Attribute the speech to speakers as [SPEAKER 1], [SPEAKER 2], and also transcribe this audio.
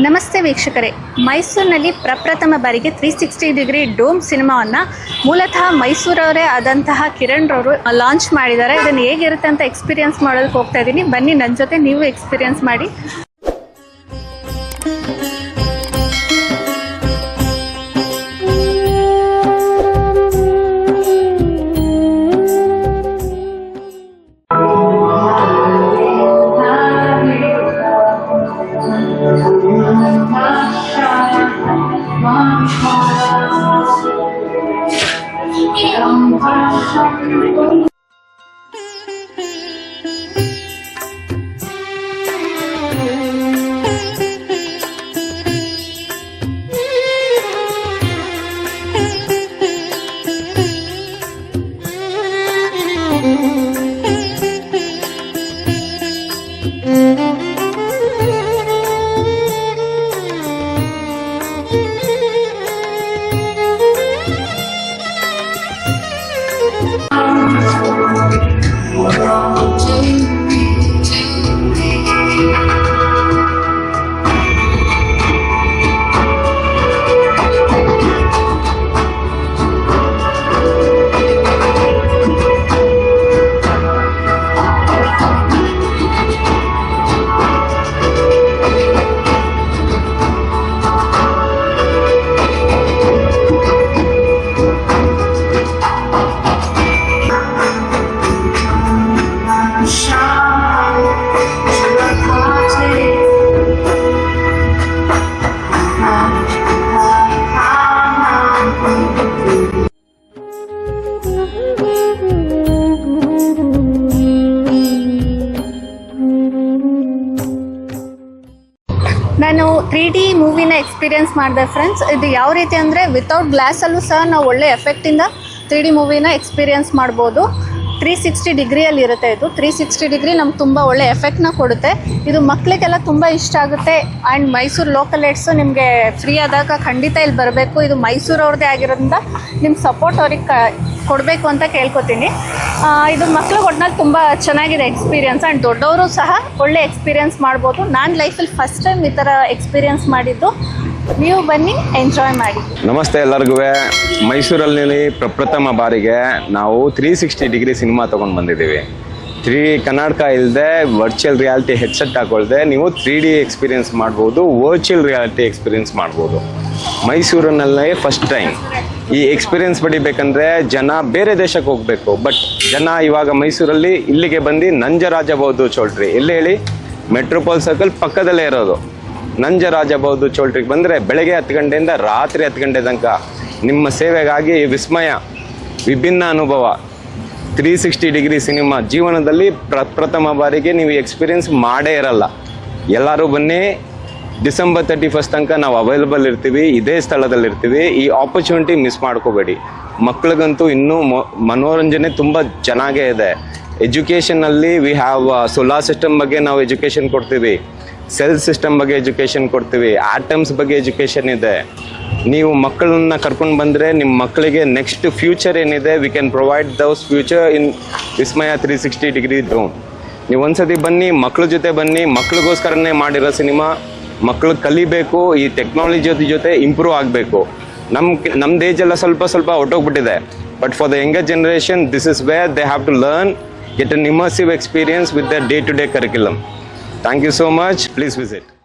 [SPEAKER 1] ನಮಸ್ತೆ ವೀಕ್ಷಕರೇ, ಮೈಸೂರಿನಲ್ಲಿ ಪ್ರಪ್ರಥಮ ಬಾರಿಗೆ 360 ಡಿಗ್ರಿ ಡೋಮ್ ಸಿನಿಮಾವನ್ನು ಮೂಲತಃ ಮೈಸೂರವರೇ ಆದಂತಹ ಕಿರಣ್ ರವರು ಲಾಂಚ್ ಮಾಡಿದ್ದಾರೆ. ಇದನ್ನು ಹೇಗಿರುತ್ತೆ ಅಂತ ಎಕ್ಸ್ಪೀರಿಯನ್ಸ್ ಮಾಡೋದಕ್ಕೆ ಹೋಗ್ತಾ ಇದ್ದೀನಿ. ಬನ್ನಿ ನನ್ನ ಜೊತೆ ನೀವು ಎಕ್ಸ್ಪೀರಿಯನ್ಸ್ ಮಾಡಿ. ನಾನು 3D ಮೂವಿನ ಎಕ್ಸ್ಪೀರಿಯನ್ಸ್ ಮಾಡಿದೆ ಫ್ರೆಂಡ್ಸ್. ಇದು ಯಾವ ರೀತಿ ಅಂದರೆ ವಿತೌಟ್ ಗ್ಲಾಸಲ್ಲೂ ಸಹ ನಾವು ಒಳ್ಳೆ ಎಫೆಕ್ಟಿಂದ 3D ಮೂವಿನ ಎಕ್ಸ್ಪೀರಿಯನ್ಸ್ ಮಾಡ್ಬೋದು. 360 ಡಿಗ್ರಿಯಲ್ಲಿ ಇರುತ್ತೆ. ಇದು 360 ಡಿಗ್ರಿ ನಮ್ಗೆ ತುಂಬ ಒಳ್ಳೆ ಎಫೆಕ್ಟ್ನ ಕೊಡುತ್ತೆ. ಇದು ಮಕ್ಕಳಿಗೆಲ್ಲ ತುಂಬ ಇಷ್ಟ ಆಗುತ್ತೆ. ಆ್ಯಂಡ್ ಮೈಸೂರು ಲೋಕಲ್ ಏಡ್ಸು ನಿಮಗೆ ಫ್ರೀ ಆದಾಗ ಖಂಡಿತ ಇಲ್ಲಿ ಬರಬೇಕು. ಇದು ಮೈಸೂರವ್ರದ್ದೇ ಆಗಿರೋದ್ರಿಂದ ನಿಮ್ಮ ಸಪೋರ್ಟ್ ಅವ್ರಿಗೆ ಕೊಡಬೇಕು ಅಂತ ಕೇಳ್ಕೊತೀನಿ. ಇದು ಮಕ್ಳಿಗೆ ಒಟ್ಟಿನಲ್ಲಿ ತುಂಬ ಚೆನ್ನಾಗಿದೆ ಎಕ್ಸ್ಪೀರಿಯನ್ಸ್. ಆ್ಯಂಡ್ ದೊಡ್ಡವರು ಸಹ ಒಳ್ಳೆ ಎಕ್ಸ್ಪೀರಿಯನ್ಸ್ ಮಾಡ್ಬೋದು. ನಾನು ಲೈಫಲ್ಲಿ ಫಸ್ಟ್ ಟೈಮ್ ಈ ಥರ ಎಕ್ಸ್ಪೀರಿಯನ್ಸ್ ಮಾಡಿದ್ದು. ನೀವು ಬನ್ನಿ, ಎಂಜಾಯ್ ಮಾಡಿ.
[SPEAKER 2] ನಮಸ್ತೆ ಎಲ್ಲರಿಗೂ. ಮೈಸೂರಲ್ಲಿ ಪ್ರಪ್ರಥಮ ಬಾರಿಗೆ ನಾವು 360 ಡಿಗ್ರಿ ಸಿನಿಮಾ ತೊಗೊಂಡು ಬಂದಿದ್ದೀವಿ. ಕನ್ನಡಕ ಇಲ್ಲದೆ ವರ್ಚುವಲ್ ರಿಯಾಲಿಟಿ ಹೆಡ್ಸೆಟ್ ಹಾಕೊಳ್ದೆ ನೀವು 3D ಎಕ್ಸ್ಪೀರಿಯನ್ಸ್ ಮಾಡ್ಬೋದು, ವರ್ಚುವಲ್ ರಿಯಾಲಿಟಿ ಎಕ್ಸ್ಪೀರಿಯನ್ಸ್ ಮಾಡ್ಬೋದು. ಮೈಸೂರಿನಲ್ಲೇ ಫಸ್ಟ್ ಟೈಮ್ ಈ ಎಕ್ಸ್ಪೀರಿಯನ್ಸ್ ಪಡಿಬೇಕಂದ್ರೆ ಜನ ಬೇರೆ ದೇಶಕ್ಕೆ ಹೋಗಬೇಕು. ಬಟ್ ಜನ ಇವಾಗ ಮೈಸೂರಲ್ಲಿ ಇಲ್ಲಿಗೆ ಬಂದು ನಂಜರಾಜ ಬೌದ್ಧ ಚೌಲ್ಟ್ರಿ, ಎಲ್ಲಿ ಹೇಳಿ, ಮೆಟ್ರೋಪಾಲ್ ಸರ್ಕಲ್ ಪಕ್ಕದಲ್ಲೇ ಇರೋದು. ನಂಜರಾಜ ಬೌದ್ಧ ಚೌಲ್ಟ್ರಿಗೆ ಬಂದರೆ ಬೆಳಗ್ಗೆ 10 ಗಂಟೆಯಿಂದ ರಾತ್ರಿ 10 ಗಂಟೆ ತನಕ ನಿಮ್ಮ ಸೇವೆಗಾಗಿ ವಿಸ್ಮಯ, ವಿಭಿನ್ನ ಅನುಭವ 360 ಡಿಗ್ರಿ ಸಿನಿಮಾ ಜೀವನದಲ್ಲಿ ಪ್ರಪ್ರಥಮ ಬಾರಿಗೆ ನೀವು ಎಕ್ಸ್ಪೀರಿಯನ್ಸ್ ಮಾಡೇ ಇರಲ್ಲ. ಎಲ್ಲರೂ ಬನ್ನಿ. ಡಿಸೆಂಬರ್ 31 ತನಕ ನಾವು ಅವೈಲಬಲ್ ಇರ್ತೀವಿ, ಇದೇ ಸ್ಥಳದಲ್ಲಿ ಇರ್ತೀವಿ. ಈ ಆಪರ್ಚುನಿಟಿ ಮಿಸ್ ಮಾಡ್ಕೋಬೇಡಿ. ಮಕ್ಕಳಿಗಂತೂ ಇನ್ನೂ ಮನೋರಂಜನೆ ತುಂಬ ಚೆನ್ನಾಗೇ ಇದೆ. ಎಜುಕೇಷನಲ್ಲಿ ವಿ ಹ್ಯಾವ್ ಸೋಲಾರ್ ಸಿಸ್ಟಮ್ ಬಗ್ಗೆ ನಾವು ಎಜುಕೇಷನ್ ಕೊಡ್ತೀವಿ, ಸೆಲ್ ಸಿಸ್ಟಮ್ ಬಗ್ಗೆ ಎಜುಕೇಷನ್ ಕೊಡ್ತೀವಿ, ಆಟಮ್ಸ್ ಬಗ್ಗೆ ಎಜುಕೇಷನ್ ಇದೆ. ನೀವು ಮಕ್ಕಳನ್ನ ಕರ್ಕೊಂಡು ಬಂದರೆ ನಿಮ್ಮ ಮಕ್ಕಳಿಗೆ ನೆಕ್ಸ್ಟ್ ಫ್ಯೂಚರ್ ಏನಿದೆ, we can provide those future in Vismaya 360 degree drone. ನೀವು ಒಂದ್ಸತಿ ಬನ್ನಿ, ಮಕ್ಕಳ ಜೊತೆ ಬನ್ನಿ. ಮಕ್ಕಳಿಗೋಸ್ಕರನೇ ಮಾಡಿರೋ ಸಿನಿಮಾ. ಮಕ್ಕಳು ಕಲಿಬೇಕು, ಈ ಟೆಕ್ನಾಲಜಿ ಜೊತೆ ಇಂಪ್ರೂವ್ ಆಗಬೇಕು. ನಮ್ದು ಏಜ್ ಎಲ್ಲ ಸ್ವಲ್ಪ ಹೊಟ್ಟೋಗ್ಬಿಟ್ಟಿದೆ. But for the younger generation, this is where they have to learn, get an immersive experience with their day-to-day curriculum. Thank you so much. Please visit.